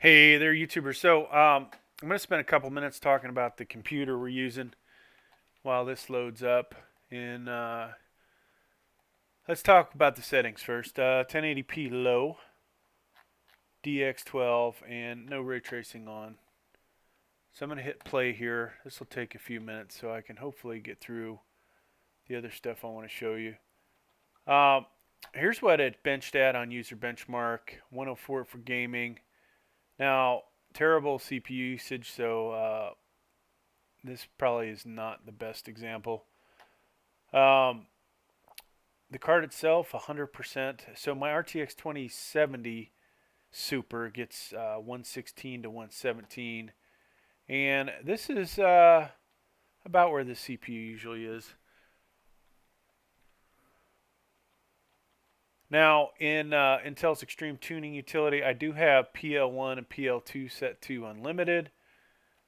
Hey there, YouTubers. I'm going to spend a couple minutes talking about the computer we're using while this loads up. And let's talk about the settings first. 1080p low, DX12, and no ray tracing on. So I'm going to hit play here. This will take a few minutes so I can hopefully get through the other stuff I want to show you. Um, Here's what it benched at on user benchmark 104 for gaming. Now, terrible CPU usage, so this probably is not the best example. Um, the card itself, 100%. So my RTX 2070 Super gets 116 to 117. And this is about where the CPU usually is. Now, in Intel's Extreme Tuning Utility, I do have PL1 and PL2 set to unlimited.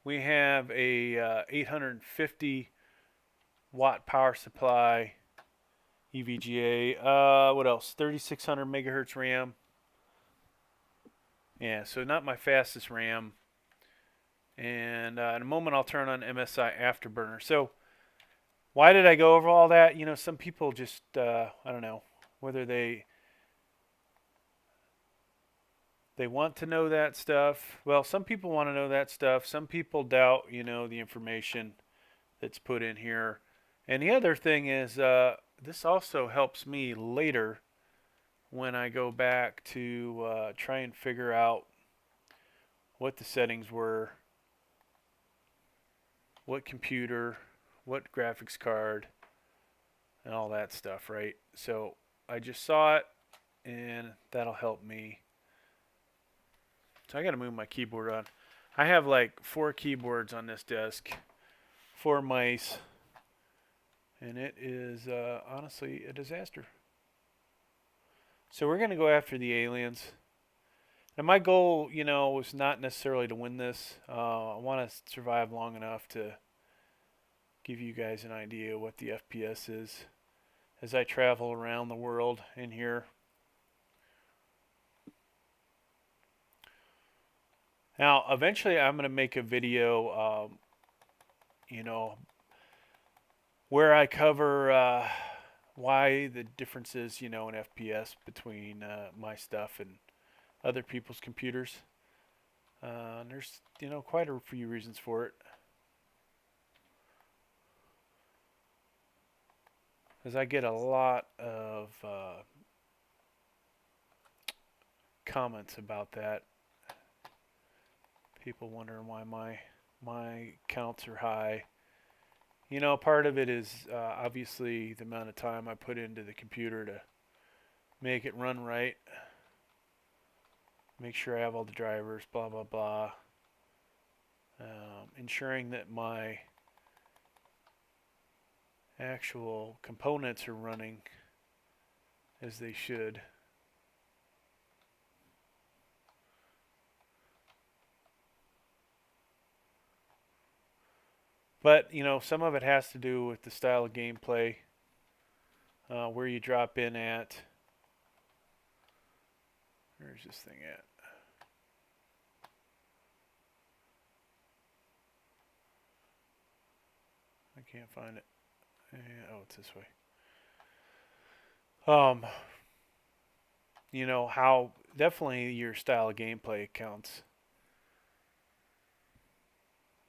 We have a 850 watt power supply, EVGA. What else? 3600 megahertz RAM. Yeah, so not my fastest RAM. And in a moment, I'll turn on MSI Afterburner. So why did I go over all that? You know, some people just, I don't know, whether they want to know that stuff. Well, some people want to know that stuff. Some people doubt, the information that's put in here. And the other thing is, this also helps me later when I go back to try and figure out what the settings were, what computer, what graphics card, and all that stuff, right? So I just saw it, and that'll help me. So I got to move my keyboard on. I have like 4 keyboards on this desk, 4 mice, and it is honestly a disaster. So we're going to go after the aliens. And my goal, was not necessarily to win this. I want to survive long enough to give you guys an idea what the FPS is as I travel around the world in here. Now, eventually, I'm going to make a video, you know, where I cover why the differences, in FPS between my stuff and other people's computers. There's, quite a few reasons for it. Because I get a lot of comments about that. People wondering why my counts are high. Part of it is obviously the amount of time I put into the computer to make it run right, make sure I have all the drivers, blah blah blah. Ensuring that my actual components are running as they should. But, some of it has to do with the style of gameplay, where you drop in at. Where's this thing at? I can't find it. Oh, it's this way. How definitely your style of gameplay counts.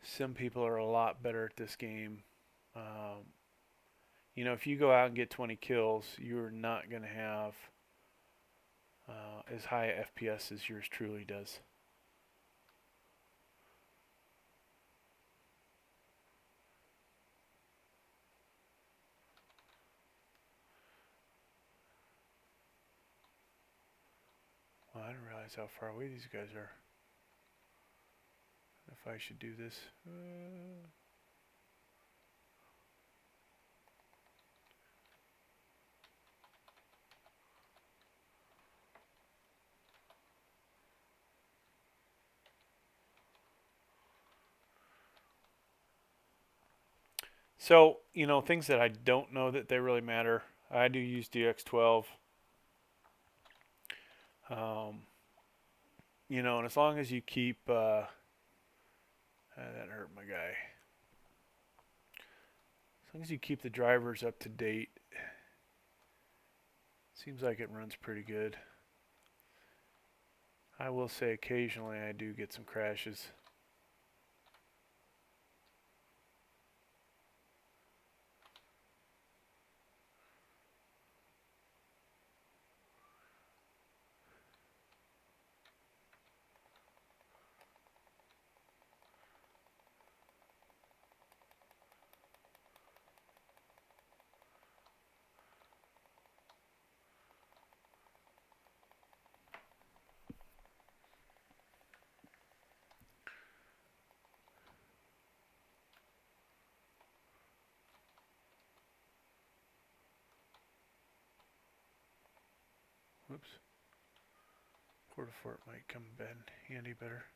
Some people are a lot better at this game. If you go out and get 20 kills, you're not going to have as high a FPS as yours truly does. Well, I didn't realize how far away these guys are. If I should do this. So, things that I don't know that they really matter. I do use DX12. Um, you know, and as long as you keep, that hurt my guy. As long as you keep the drivers up to date, seems like it runs pretty good. I will say occasionally I do get some crashes. Whoops. Fort might come in handy better.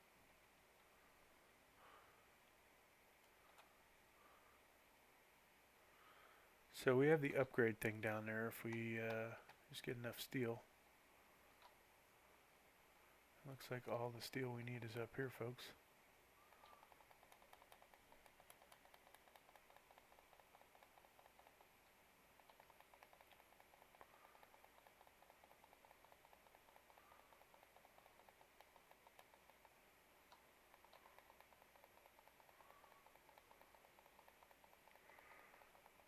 So we have the upgrade thing down there if we just get enough steel. Looks like all the steel we need is up here, folks.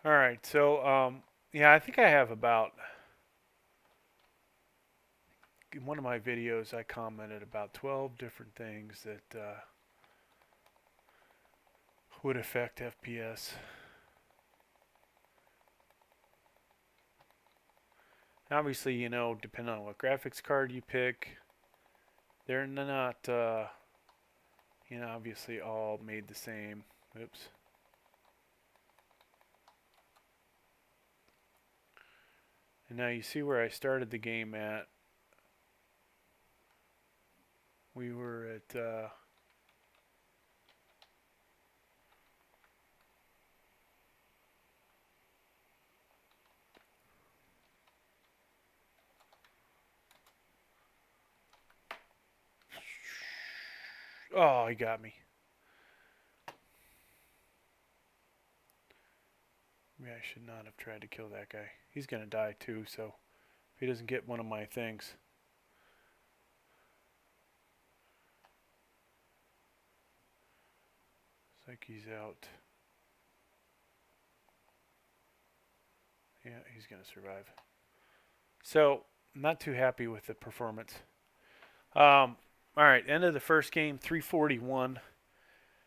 All right, so yeah, I think I have about, in one of my videos I commented about 12 different things that would affect FPS. Obviously, you know, depending on what graphics card you pick, they're not, you know, obviously all made the same. Oops. And now you see where I started the game at. We were at oh, he got me. Maybe I should not have tried to kill that guy. He's gonna die too, so if he doesn't get one of my things. It's like he's out. Yeah, he's gonna survive. So, not too happy with the performance. Alright, end of the first game, 341.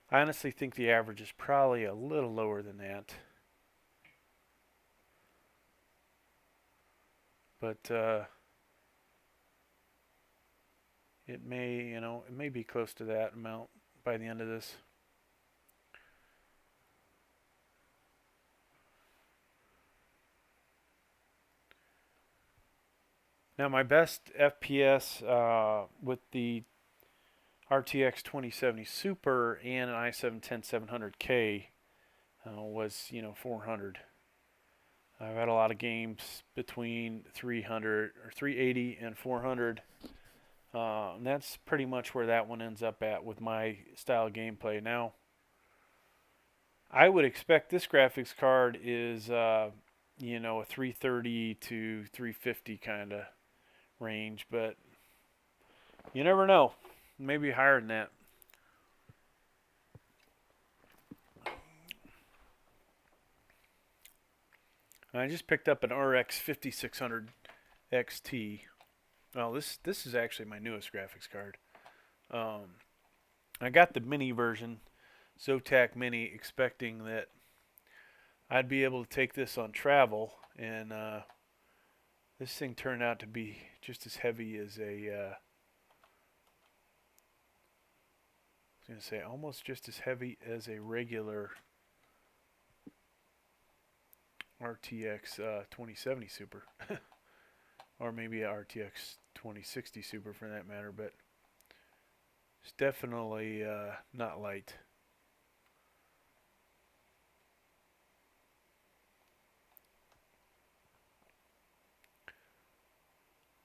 I honestly think the average is probably a little lower than that. But it may, you know, it may be close to that amount by the end of this. Now my best FPS with the RTX 2070 Super and an i7 10700K was, you know, 400. I've had a lot of games between 300 or 380 and 400. And that's pretty much where that one ends up at with my style of gameplay. Now, I would expect this graphics card is, you know, a 330 to 350 kind of range, but you never know. Maybe higher than that. I just picked up an RX 5600 XT. Well, this is actually my newest graphics card. I got the mini version, Zotac Mini, expecting that I'd be able to take this on travel, and this thing turned out to be just as heavy as a, I was going to say almost just as heavy as a regular RTX 2070 Super. Or maybe a RTX 2060 Super for that matter, but it's definitely not light.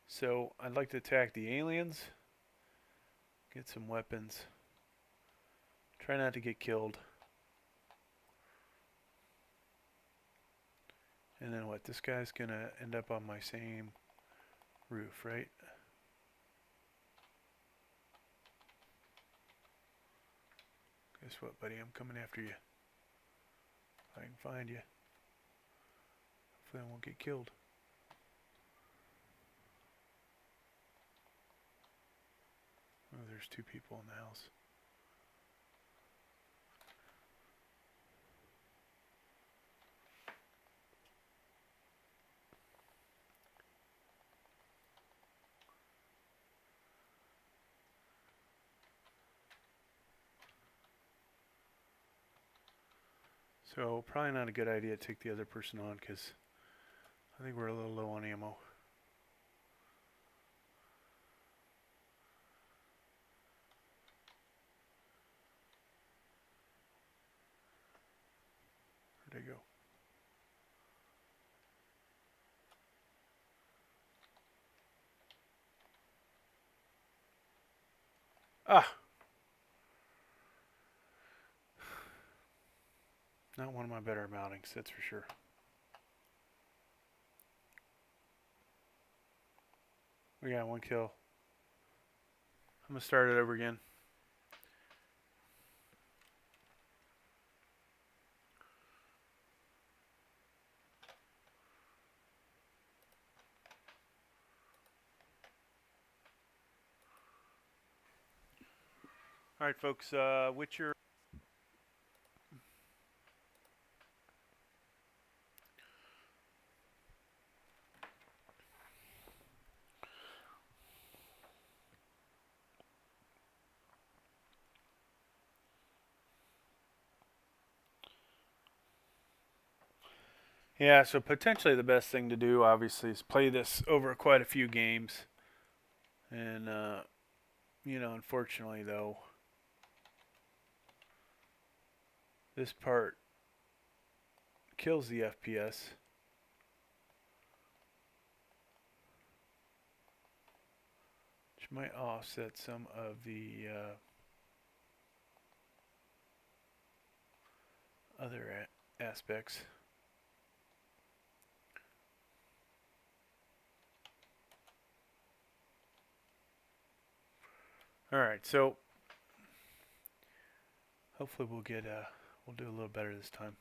So I'd like to attack the aliens. Get some weapons. Try not to get killed. And then what? This guy's gonna end up on my same roof, right? Guess what, buddy? I'm coming after you. If I can find you. Hopefully I won't get killed. Oh, there's two people in the house. So probably not a good idea to take the other person on because I think we're a little low on ammo. Where'd they go? Ah! Not one of my better mountings, that's for sure. We got one kill. I'm gonna start it over again. Alright folks, Witcher. Yeah, so potentially the best thing to do, obviously, is play this over quite a few games. And, you know, unfortunately, though, this part kills the FPS. Which might offset some of the other aspects. Alright, so hopefully we'll do a little better this time.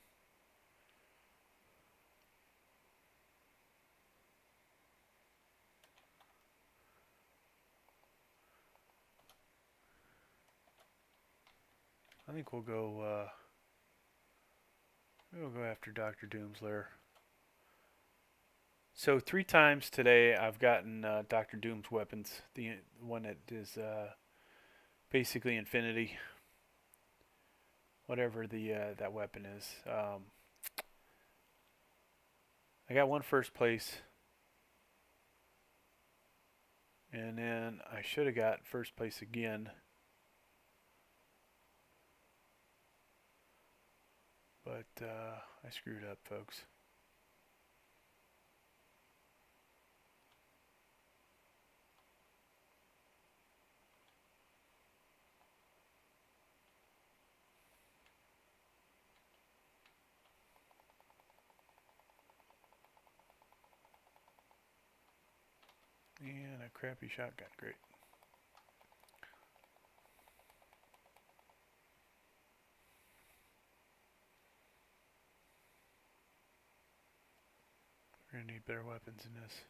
I think we'll go after Dr. Doom's lair. So 3 times today I've gotten Dr. Doom's weapons. The one that is basically infinity. Whatever the that weapon is. I got one first place. And then I should have got first place again. But I screwed up, folks. And a crappy shotgun, great. We're gonna need better weapons in this.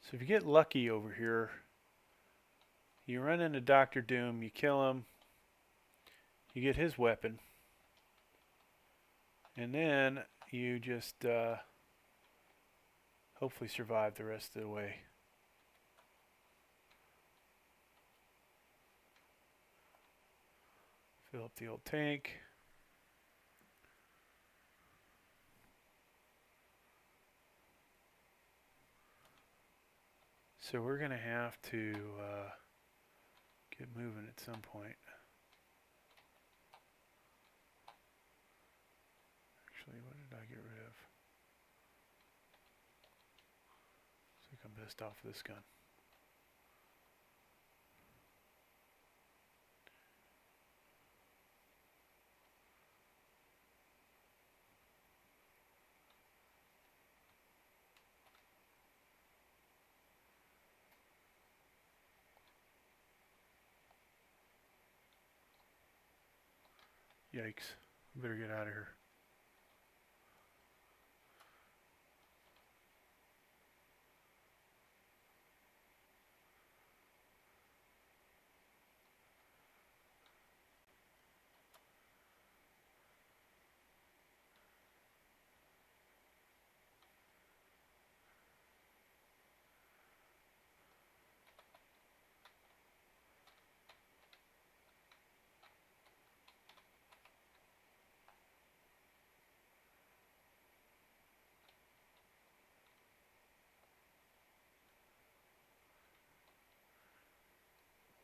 So if you get lucky over here, You run into Dr. Doom, you kill him, you get his weapon, and then you just hopefully survive the rest of the way. Fill up the old tank. So we're going to have to get moving at some point. Actually, what did I get rid of? I think I'm best off with this gun. Yikes. We better get out of here.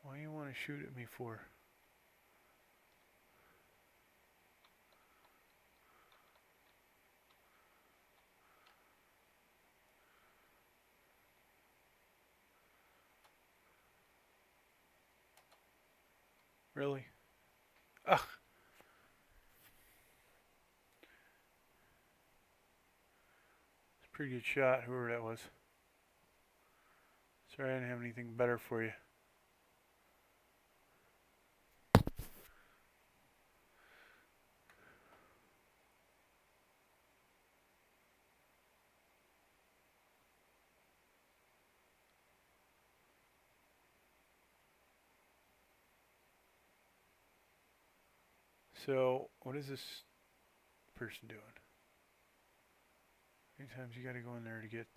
What do you want to shoot at me for? Really? Ugh. It's a pretty good shot, whoever that was. Sorry I didn't have anything better for you. So, what is this person doing? How many times you gotta go in there to get,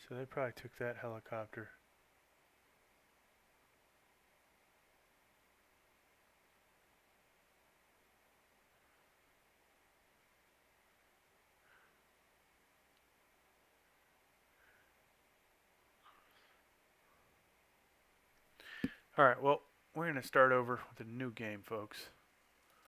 So they probably took that helicopter. Alright, well, we're gonna start over with a new game, folks.